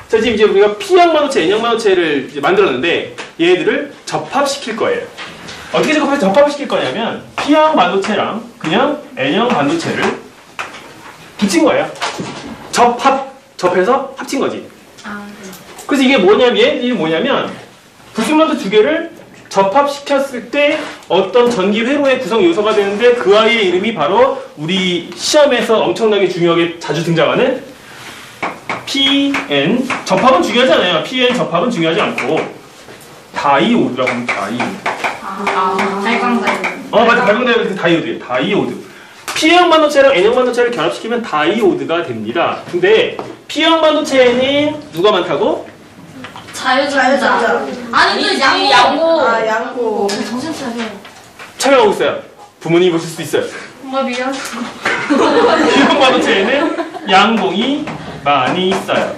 자, 지금 이제 우리가 P형 반도체, N형 반도체를 이제 만들었는데 얘들을 접합시킬 거예요. 어떻게 접합을 시킬 거냐면 P형 반도체랑 그냥 N형 반도체를 붙인 거예요. 접해서 합친 거지. 그래서 이게 뭐냐면 얘들이 뭐냐면 부승만두 두 개를 접합시켰을 때 어떤 전기 회로의 구성 요소가 되는데 그 아이의 이름이 바로 우리 시험에서 엄청나게 중요하게 자주 등장하는 PN. 접합은 중요하지 않아요. PN 접합은 중요하지 않고 다이오드라고 합니다. 다이오드. 발광다이오드. 맞아. 발광다이오드 다이오드예요. 다이오드. P형 반도체랑 N형 반도체를 결합시키면 다이오드가 됩니다. 근데 P형 반도체에는 누가 많다고? 자유전자. 아니, 양고. 양고. 정신 차려. 촬영하고 있어요. 부모님이 보실 수 있어요. 엄마 미안. P형 반도체에는 양봉이 많이 있어요.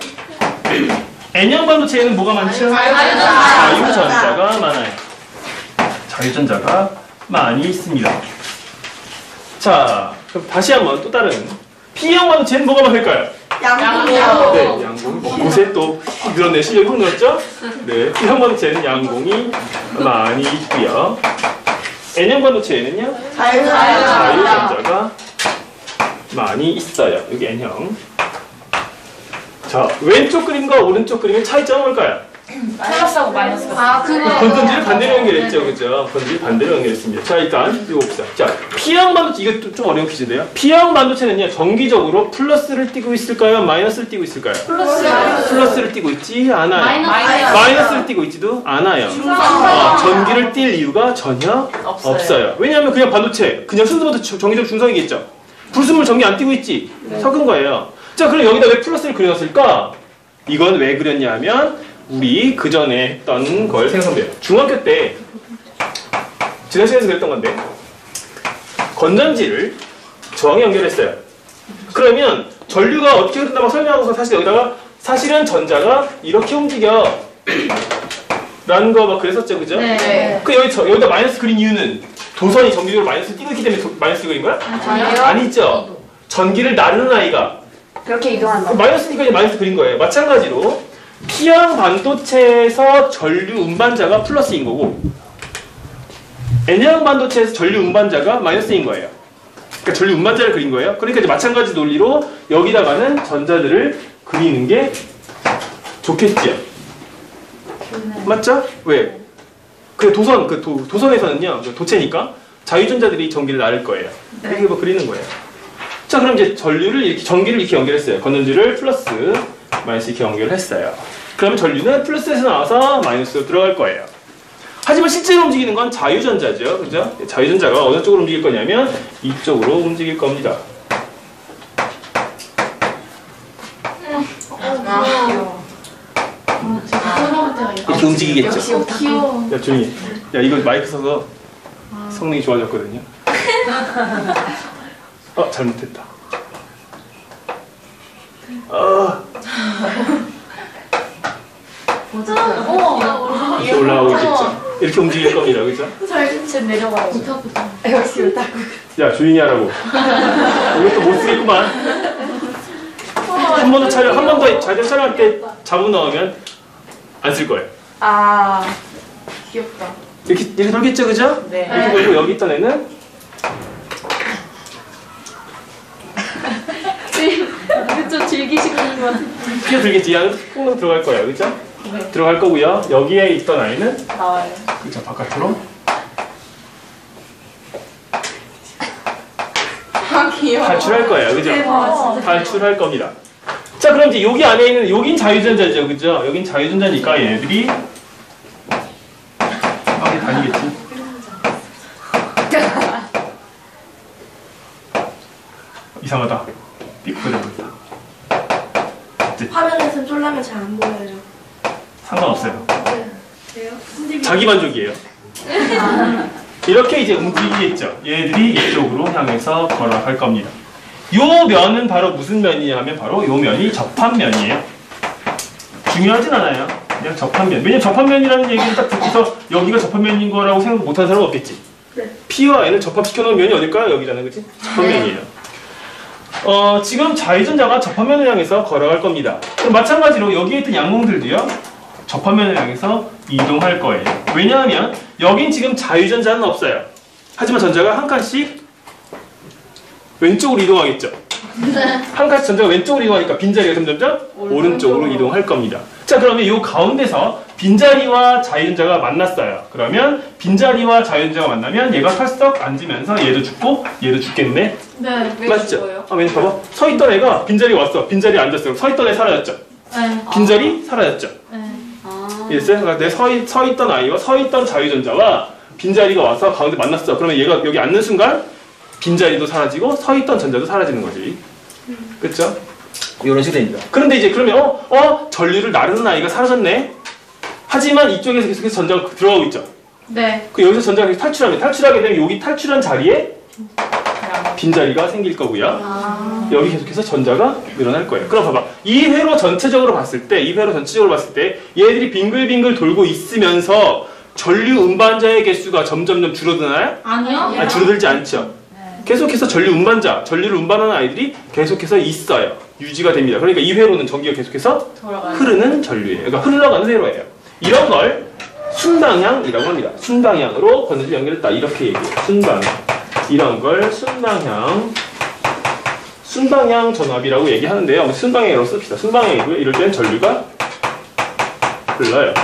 N형 반도체에는 뭐가 많죠? 자유전자가 많아요. 자유전자가 많이 있습니다. 자, 그럼 다시 한번 또 다른 P형 반도체는 뭐가 많을까요? 양고. 네, 양봉. 요새 또 늘었네. 실력이 확 늘었죠? 네, P형 반도체는 양봉이 많이 있고요. N형 반도체에는요? 자유전자가 많이 있어요. 여기 N형. 자, 왼쪽 그림과 오른쪽 그림의 차이점은 뭘까요? 플러스하고 마이너스가. 그거. 건전지를 반대로 연결했죠, 그죠? 건전지를 반대로 연결했습니다. 자, 일단 이거 봅시다. 자, P형 반도체, 이거 좀 어려운 퀴즈인데요. P형 반도체는요, 정기적으로 플러스를 띄고 있을까요? 마이너스를 띄고 있을까요? 플러스를 띄고 있지 않아요. 마이너스를 띄고 있지도 않아요. 전기를 띌 이유가 전혀 없어요. 왜냐하면 그냥 반도체, 그냥 순수반도 정기적 중성이겠죠. 불순물 전기 안 띄고 있지? 섞은 거예요. 자, 그럼 여기다 왜 플러스를 그려놨을까? 이건 왜 그렸냐 하면 우리 그 전에 했던 걸 생각하면 돼요. 중학교 때 지난 시간에서 그랬던 건데 건전지를 저항에 연결했어요. 그러면 전류가 어떻게 흐른다고 설명하고서 사실 여기다가 사실은 전자가 이렇게 움직여 라는 거 막 그랬었죠, 그죠? 네. 그 여기다 마이너스 그린 이유는 도선이 정기적으로 마이너스 띄고 있기 때문에 마이너스 그린 거야? 아니죠. 전기를 나르는 아이가 그렇게 이동한다. 마이너스니까 이제 마이너스 그린 거예요. 마찬가지로 P형 반도체에서 전류 운반자가 플러스인 거고 N형 반도체에서 전류 운반자가 마이너스인 거예요. 그러니까 전류 운반자를 그린 거예요. 그러니까 이제 마찬가지 논리로 여기다가는 전자들을 그리는 게 좋겠지요. 맞죠? 왜? 그 도선에서는요, 도체니까 자유전자들이 전기를 나를 거예요. 이렇게 뭐 그리는 거예요. 자, 그럼 이제 전기를 이렇게 연결했어요. 건전지를 플러스, 마이너스 이렇게 연결했어요. 그러면 전류는 플러스에서 나와서 마이너스로 들어갈 거예요. 하지만 실제로 움직이는 건 자유전자죠. 그죠? 자유전자가 어느 쪽으로 움직일 거냐면 이쪽으로 움직일 겁니다. 이렇게 움직이겠죠. 귀여워. 야, 조용히 해. 야, 이거 마이크 써서 성능이 좋아졌거든요. 잘못했다. 이렇게 올라가고 있겠죠. 이렇게 움직일 겁니다. 그죠? 쟤 내려가요. 못하거든. 역시 못하고. 야, 조용히 하라고. 이것도 못 쓰겠구만. 한 번 더 자료 촬영할 때 자문 넣으면 안 쓸 거예요. 귀엽다. 이렇게 돌겠죠, 그죠? 네. 이렇게 돌고 여기 있던 애는 좀 즐기시는구만. 뛰어들겠지. 이 안에 콩 들어갈 거예요. 그죠? 네. 들어갈 거고요. 여기에 있던 아이는 나와요. 그죠, 바깥으로 귀여워. 탈출할 거예요. 그죠? 대박. 탈출할 겁니다. 자, 그럼 이제 여기 안에 있는, 여긴 자유전자죠. 그죠? 여긴 자유전자니까 얘네들이 다니겠지. 이상하다. 삐끗해 보인다. 화면에서 쫄라면 잘 안 보여요. 상관없어요. 네. 자기 만족이에요. 이렇게 이제 움직이겠죠. 얘들이 이쪽으로 향해서 걸어갈 겁니다. 요 면은 바로 무슨 면이냐 하면 바로 요 면이 접합면이에요. 중요하진 않아요. 그냥 접합면. 왜냐면 접합면이라는 얘기를 딱 듣고서 여기가 접합면인 거라고 생각 못하는 사람은 없겠지. 네. P와 N을 접합시켜 놓은 면이 어딜까요? 여기잖아요, 그치? 접합면이에요. 지금 자유전자가 접합면을 향해서 걸어갈 겁니다. 그럼 마찬가지로 여기에 있던 양봉들도요, 접합면을 향해서 이동할 거예요. 왜냐하면 여긴 지금 자유전자는 없어요. 하지만 전자가 한 칸씩 왼쪽으로 이동하겠죠. 한 칸씩 전자가 왼쪽으로 이동하니까 빈자리가 점점점 오른쪽으로 이동할 겁니다. 자, 그러면 이 가운데서 빈자리와 자유전자가 만났어요. 그러면 빈자리와 자유전자가 만나면 얘가 털썩 앉으면서 얘도 죽고 얘도 죽겠네. 네. 왜 맞죠? 죽어요? 왜냐 봐봐. 서 있던 애가 빈자리에 왔어. 빈자리에 앉았어요. 서 있던 애 사라졌죠. 네. 빈자리 사라졌죠. 네. 이해했어요? 그러니까 내 서 있던 아이와 서 있던 자유전자와 빈자리가 와서 가운데 만났어. 그러면 얘가 여기 앉는 순간 빈자리도 사라지고 서 있던 전자도 사라지는 거지. 그렇죠? 이런 식으로 됩니다. 그런데 이제 그러면 전류를 나르는 아이가 사라졌네. 하지만 이쪽에서 계속해서 전자가 들어가고 있죠. 네. 그 여기서 전자가 계속 탈출하게 되면 여기 탈출한 자리에 빈자리가 생길 거고요. 여기 계속해서 전자가 늘어날 거예요. 그럼 봐봐. 이 회로 전체적으로 봤을 때 얘들이 빙글빙글 돌고 있으면서 전류 운반자의 개수가 점점점 줄어드나요? 아니요. 아니, 줄어들지 않죠. 계속해서 전류를 운반하는 아이들이 계속해서 있어요. 유지가 됩니다. 그러니까 이 회로는 전기가 계속해서 흐르는 전류예요. 그러니까 흘러가는 회로예요. 이런 걸 순방향이라고 합니다. 순방향으로 건전지 연결했다. 이렇게 얘기해요. 순방향. 이런 걸 순방향 전압이라고 얘기하는데요. 순방향으로 씁시다. 순방향이고요. 이럴 때는 전류가 흘러요.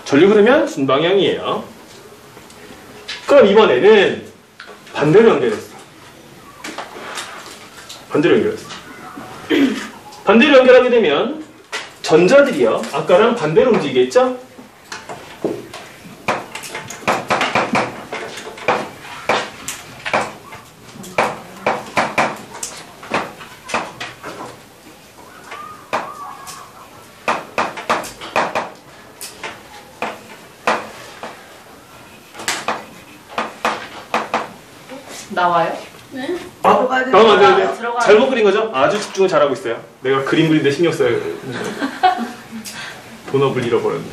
전류 흐르면 순방향이에요. 그럼 이번에는 반대로 연결했어. 반대로 연결하게 되면 전자들이요. 아까랑 반대로 움직이겠죠? 나와요? 잠깐만, 잘못 그린 거죠? 아주 집중을 잘하고 있어요. 내가 그림 그리는데 신경 써요. 본업을 잃어버렸네.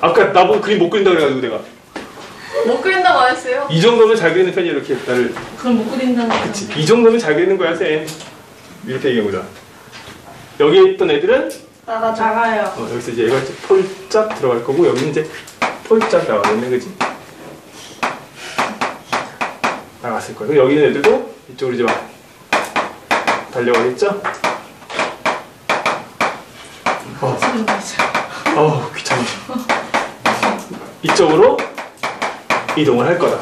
아까 나보고 그림 못 그린다 그래가지고 내가 못 그린다고 안 했어요? 이 정도면 잘 그리는 편이 이렇게 나를. 그럼 못 그린다고 그치. 이 정도면 잘 그리는 거야, 쌤. 이렇게 얘기해보자. 여기에 있던 애들은 나가요. 여기서 이제 얘가 이제 폴짝 들어갈 거고 여기는 이제 폴짝 나가겠네, 그치? 나갔을 거예요. 여기 있는 애들도 이쪽으로 이제 막 달려가겠죠? 귀찮아. 이쪽으로 이동을 할 거다.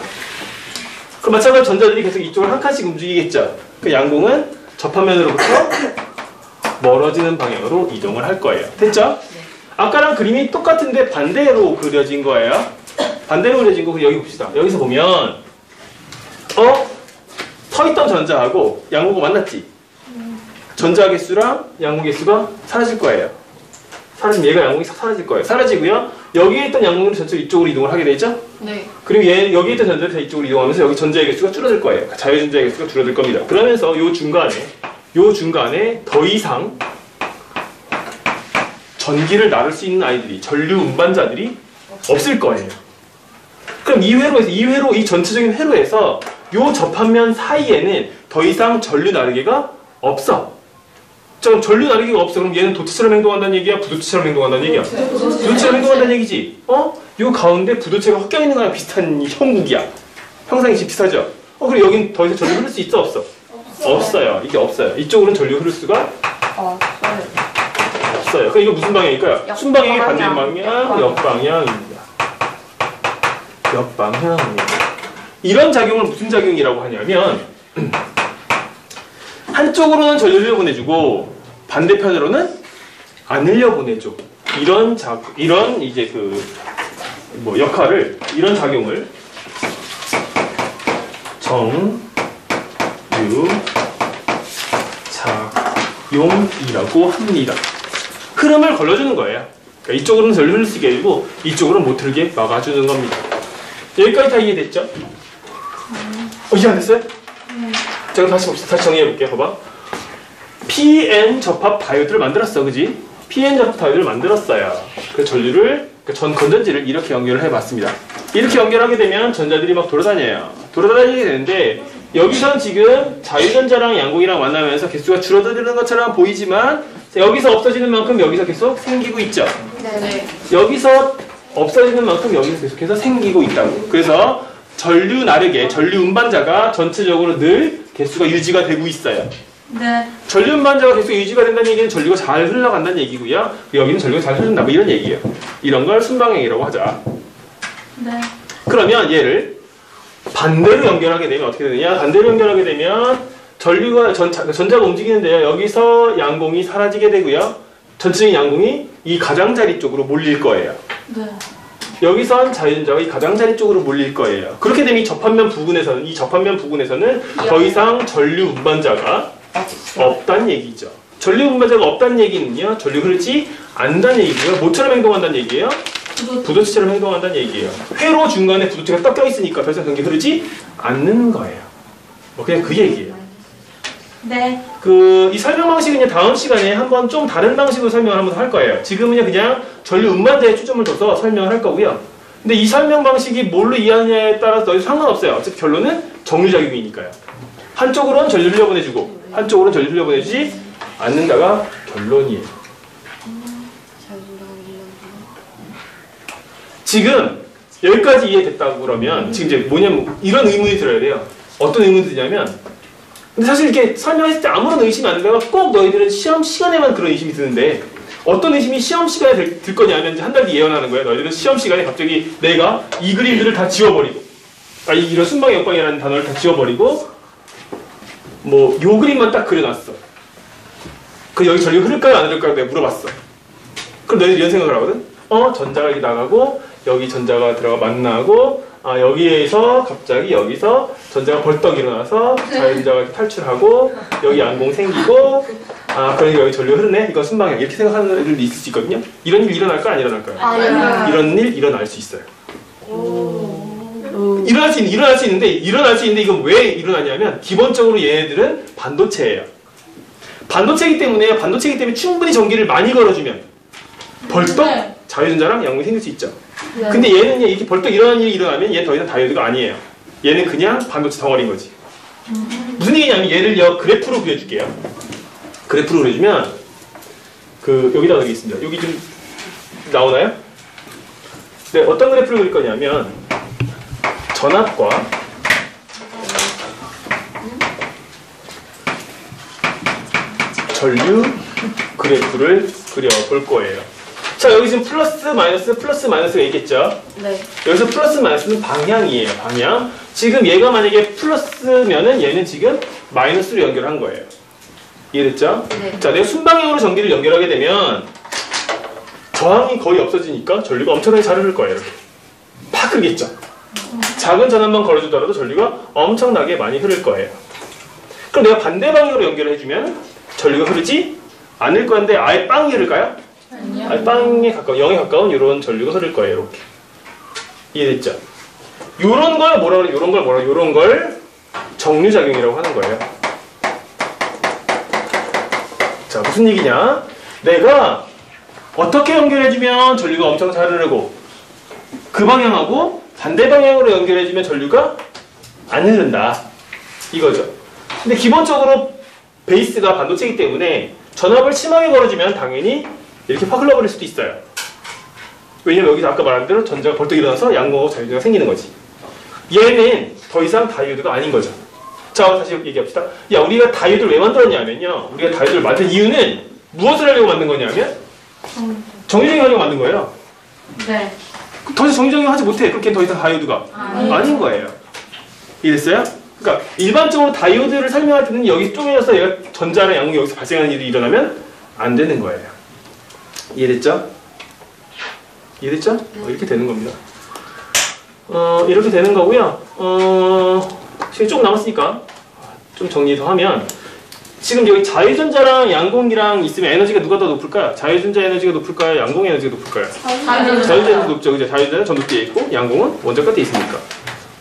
그럼 마찬가지로 전자들이 계속 이쪽을 한 칸씩 움직이겠죠? 그 양공은 접합면으로부터 멀어지는 방향으로 이동을 할 거예요. 됐죠? 아까랑 그림이 똑같은데 반대로 그려진 거예요. 반대로 그려진 거 여기 봅시다. 여기서 보면 서 있던 전자하고 양공이 만났지? 전자 개수랑 양공 개수가 사라질 거예요. 사라지면 얘가 양공이 사라질 거예요. 사라지고요. 여기에 있던 양공은 전체 이쪽으로 이동을 하게 되죠? 네. 그리고 여기에 있던 전자들이 다 이쪽으로 이동하면서 여기 전자의 개수가 줄어들 거예요. 자유전자의 개수가 줄어들 겁니다. 그러면서 요 중간에 더 이상 전기를 나를 수 있는 아이들이, 전류 운반자들이 없을 거예요. 그럼 이 전체적인 회로에서 요 접합면 사이에는 더 이상 전류 나르기가 없어. 자, 전류 나르기가 없어. 그럼 얘는 도체처럼 행동한다는 얘기야? 부도체처럼 행동한다는 얘기야? 부도체처럼 행동한다는 얘기지. 요 가운데 부도체가 섞여 있는 거랑 비슷한 형국이야. 형상이 비슷하죠? 그리고 여긴 더 이상 전류 흐를 수 있어? 없어? 없어요. 이게 없어요. 이쪽으로는 전류 흐를 수가 없어요. 그럼 이거 무슨 방향일까요? 순방향의 반대 방향, 역방향입니다. 역방향입니다. 이런 작용을 무슨 작용이라고 하냐면 한쪽으로는 전류를 보내주고 반대편으로는 안 흘려보내줘. 이런 이제 역할을, 이런 작용을 정유작용이라고 합니다. 흐름을 걸러주는 거예요. 그러니까 이쪽으로는 전류 흐를 수 있게 해주고 이쪽으로는 못 흐르게 막아주는 겁니다. 여기까지 다 이해됐죠? 이해 안 됐어요? 자, 그럼 다시 봅시다. 다시 정리해볼게요. 봐봐. PN 접합 다이오드를 만들었어. 그지? PN 접합 다이오드를 만들었어요. 그래서 전류를 전 건전지를 이렇게 연결을 해봤습니다. 이렇게 연결하게 되면 전자들이 막 돌아다녀요. 돌아다니게 되는데 여기선 지금 자유전자랑 양공이랑 만나면서 개수가 줄어드는 것처럼 보이지만 여기서 없어지는 만큼 여기서 계속 생기고 있죠. 네. 여기서 없어지는 만큼 여기서 계속해서 생기고 있다고. 그래서 전류 나르게 전류 운반자가 전체적으로 늘 개수가 유지가 되고 있어요. 네. 전류 운반자가 계속 유지가 된다는 얘기는 전류가 잘 흘러간다는 얘기고요. 여기는 전류가 잘 흐른다 뭐 이런 얘기예요. 이런 걸 순방향이라고 하자. 네. 그러면 얘를 반대로 연결하게 되면 어떻게 되느냐? 반대로 연결하게 되면 전류가 전자가 움직이는데요. 여기서 양공이 사라지게 되고요. 전체적인 양공이 이 가장자리 쪽으로 몰릴 거예요. 네. 여기선 자유전자가 이 가장자리 쪽으로 몰릴 거예요. 그렇게 되면 이 접합면 부근에서는 더 이상 전류 운반자가 없다는 얘기죠. 전류 운반자가 없다는 얘기는요. 전류 흐르지 않는다는 얘기고요. 뭐처럼 행동한다는 얘기예요? 부도체처럼 행동한다는 얘기예요. 회로 중간에 부도체가 떡 껴있으니까 더 이상 전기 흐르지 않는 거예요. 뭐 그냥 그 얘기예요. 네. 이 설명 방식은 다음 시간에 한번 좀 다른 방식으로 설명을 한번 할 거예요. 지금은 그냥 전류 운반자에 초점을 둬서 설명을 할 거고요. 근데 이 설명 방식이 뭘로 이해하느냐에 따라서 너희 상관없어요. 어차피 결론은 정류작용이니까요. 한쪽으로는 전류를 흘려보내주고 한쪽으로는 전류를 흘려보내주지 않는다가 결론이에요. 지금 여기까지 이해됐다고 그러면 지금 이제 뭐냐면 이런 의문이 들어야 돼요. 어떤 의문이 드냐면 근데 사실 이렇게 설명했을 때 아무런 의심이 안 들다가 꼭 너희들은 시험 시간에만 그런 의심이 드는데 어떤 의심이 시험 시간에 들 거냐면 이제 한 달 뒤 예언하는 거예요. 너희들은 시험 시간에 갑자기 내가 이 그림들을 다 지워버리고 이런 순방 역방이라는 단어를 다 지워버리고 뭐 요 그림만 딱 그려놨어. 그 여기 전류가 흐를까요 안 흐를까요 내가 물어봤어. 그럼 너희들 이런 생각을 하거든. 전자가 이렇게 나가고 여기 전자가 들어가 만나고 여기에서 갑자기 여기서 전자가 벌떡 일어나서 자유전자가 이렇게 탈출하고 여기 양공 생기고 그러니까 여기 전류 흐르네? 이건 순방향 이렇게 생각하는 애들도 있을 수 있거든요. 이런 일 일어날까요? 안 일어날까요? 이런 일 일어날 수 있어요. 일어날 수 있는데 이건 왜 일어나냐면 기본적으로 얘네들은 반도체예요. 반도체이기 때문에 충분히 전기를 많이 걸어주면 벌떡 자유전자랑 양공이 생길 수 있죠. 근데 얘는 이렇게 벌떡 일어나는 일이 일어나면 얘는 더 이상 다이오드가 아니에요. 얘는 그냥 반도체 덩어리인 거지. 무슨 얘기냐면 얘를 그래프로 그려줄게요. 그래프로 그려주면 여기다가 그리겠습니다. 여기 좀 나오나요? 네, 어떤 그래프를 그릴 거냐면 전압과 전류 그래프를 그려볼 거예요. 자, 여기 지금 플러스 마이너스가 있겠죠? 네. 여기서 플러스 마이너스는 방향이에요, 방향. 지금 얘가 만약에 플러스면은 얘는 지금 마이너스로 연결한 거예요. 이해됐죠? 네. 자, 내가 순방향으로 전기를 연결하게 되면 저항이 거의 없어지니까 전류가 엄청나게 잘 흐를 거예요, 이렇게. 팍 흐르겠죠? 작은 전압만 걸어주더라도 전류가 엄청나게 많이 흐를 거예요. 그럼 내가 반대 방향으로 연결을 해주면 전류가 흐르지 않을 건데 아예 빵이 흐를까요? 아니요. 아예 빵에 가까운, 0에 가까운 이런 전류가 흐를 거예요, 이렇게. 이해됐죠? 요런 걸 뭐라 그래? 요런 걸 정류작용이라고 하는 거예요. 자, 무슨 얘기냐? 내가 어떻게 연결해주면 전류가 엄청 잘 흐르고 그 방향하고 반대 방향으로 연결해주면 전류가 안 흐른다. 이거죠. 근데 기본적으로 베이스가 반도체이기 때문에 전압을 심하게 걸어주면 당연히 이렇게 확 흘러버릴 수도 있어요. 왜냐면 여기서 아까 말한 대로 전자가 벌떡 일어나서 양공하고 자유전자가 생기는 거지. 얘는 더 이상 다이오드가 아닌 거죠. 자, 다시 얘기합시다. 야, 우리가 다이오드를 왜 만들었냐면요. 우리가 다이오드를 만든 이유는 무엇을 하려고 만든 거냐면 정류작용 하려고 만든 거예요. 네. 더 이상 정류작용 하지 못해. 그렇게 더 이상 다이오드가 아닌 거예요. 이해됐어요? 그러니까 일반적으로 다이오드를 설명할 때는 여기 쪼개져서 얘가 전자랑 양공이 여기서 발생하는 일이 일어나면 안 되는 거예요. 이해됐죠? 이해됐죠? 이렇게 되는 겁니다. 이렇게 되는 거고요. 시간이 조금 남았으니까 좀 정리 더 하면 지금 여기 자유전자랑 양공이랑 있으면 에너지가 누가 더 높을까요? 자유전자 에너지가 높을까요? 양공 에너지가 높을까요? 자유전자가 높죠. 그죠? 자유전자는 전도대에 있고 양공은 원자 끝에 있으니까.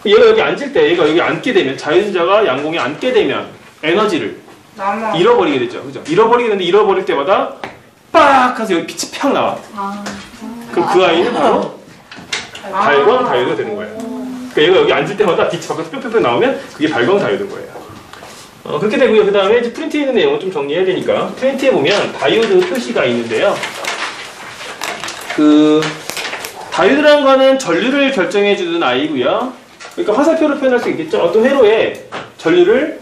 얘가 여기 앉을 때, 얘가 여기 앉게 되면, 자유전자가 양공에 앉게 되면 에너지를 잃어버리게 되죠. 그죠? 잃어버리게 되는데 잃어버릴 때마다 빡! 하서 여기 빛이 팍 나와. 그럼 그 아이는 바로 발광 다이오드가 되는 거예요. 그러니까 얘가 여기 앉을 때마다 빛이 밖에서 뿅뿅뿅 나오면 그게 발광 다이오드인 거예요. 그렇게 되고요. 그 다음에 이제 프린트에 있는 내용을 좀 정리해야 되니까 프린트에 보면 다이오드 표시가 있는데요. 그 다이오드라는 거는 전류를 결정해주는 아이고요. 그러니까 화살표로 표현할 수 있겠죠. 어떤 회로에 전류를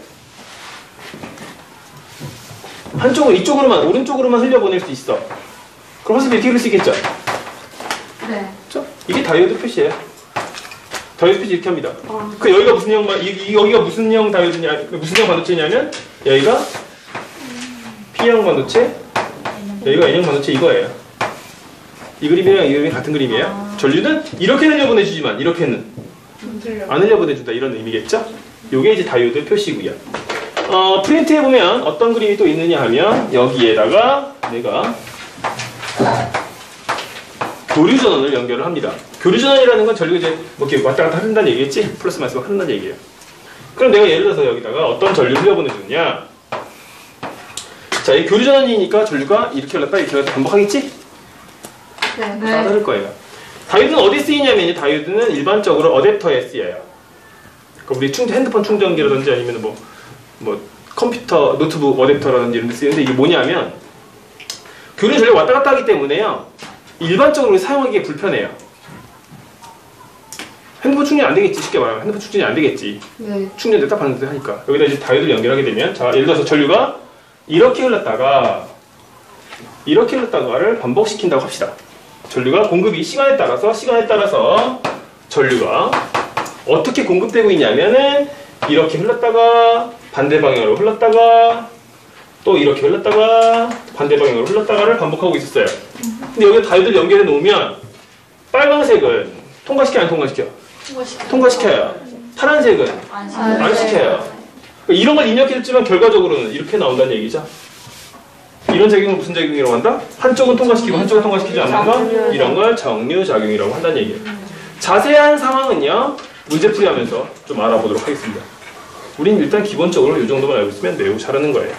한쪽으로 이쪽으로만 오른쪽으로만 흘려보낼 수 있어. 그럼 화살표 이렇게 그릴 수 있겠죠. 네. 그렇죠? 이게 다이오드 표시예요. 다이오드 표시 이렇게 합니다. 그 여기가 무슨 형 여기가 무슨 형 다이오드냐, 무슨 형 반도체냐면 여기가 P형 반도체, 여기가 N형 반도체 이거예요. 이 그림이랑 이 그림이 같은 그림이에요. 전류는 이렇게 흘려보내주지만 이렇게는 안 흘려보내준다 이런 의미겠죠? 요게 이제 다이오드 표시고요. 프린트에 보면 어떤 그림이 또 있느냐 하면 여기에다가 내가 교류 전원을 연결을 합니다. 교류 전원이라는 건 전류가 이제 뭐 이렇게 왔다 갔다 흐른다는 얘기겠지? 플러스 마이너스가 흐른다는 얘기예요. 그럼 내가 예를 들어서 여기다가 어떤 전류를 흘려보내주느냐? 자, 이 교류 전원이니까 전류가 이렇게 흘렀다 이렇게 흘렀다 반복하겠지? 네. 다 다를 거예요. 다이오드는 어디 쓰이냐면 다이오드는 일반적으로 어댑터에 쓰여요. 그러니까 우리 핸드폰 충전기라든지 아니면 뭐 컴퓨터, 노트북 어댑터라든지 이런 데 쓰이는데 이게 뭐냐면 교류 전류가 왔다 갔다 하기 때문에요. 일반적으로 사용하기에 불편해요. 핸드폰 충전이 안 되겠지. 쉽게 말하면 핸드폰 충전이 안 되겠지. 네. 충전됐다 받는다 하니까 여기다 이제 다이오드를 연결하게 되면 자 예를 들어서 전류가 이렇게 흘렀다가 이렇게 흘렀다가를 반복시킨다고 합시다. 전류가 공급이 시간에 따라서 전류가 어떻게 공급되고 있냐면은 이렇게 흘렀다가 반대 방향으로 흘렀다가 또 이렇게 흘렀다가 반대 방향으로 흘렀다가를 반복하고 있었어요. 근데 여기 다이오드를 연결해 놓으면 빨간색은 통과시켜 안 통과시켜? 통과시켜요. 파란색은 안 시켜요. 그러니까 이런 걸 입력했지만 결과적으로는 이렇게 나온다는 얘기죠. 이런 작용은 무슨 작용이라고 한다? 한쪽은 통과시키고 한쪽은 통과시키지 않는 거 이런 걸 정류작용이라고 한다는 얘기예요. 자세한 상황은요 문제풀이 하면서 좀 알아보도록 하겠습니다. 우린 일단 기본적으로 이 정도만 알고 있으면 매우 잘하는 거예요.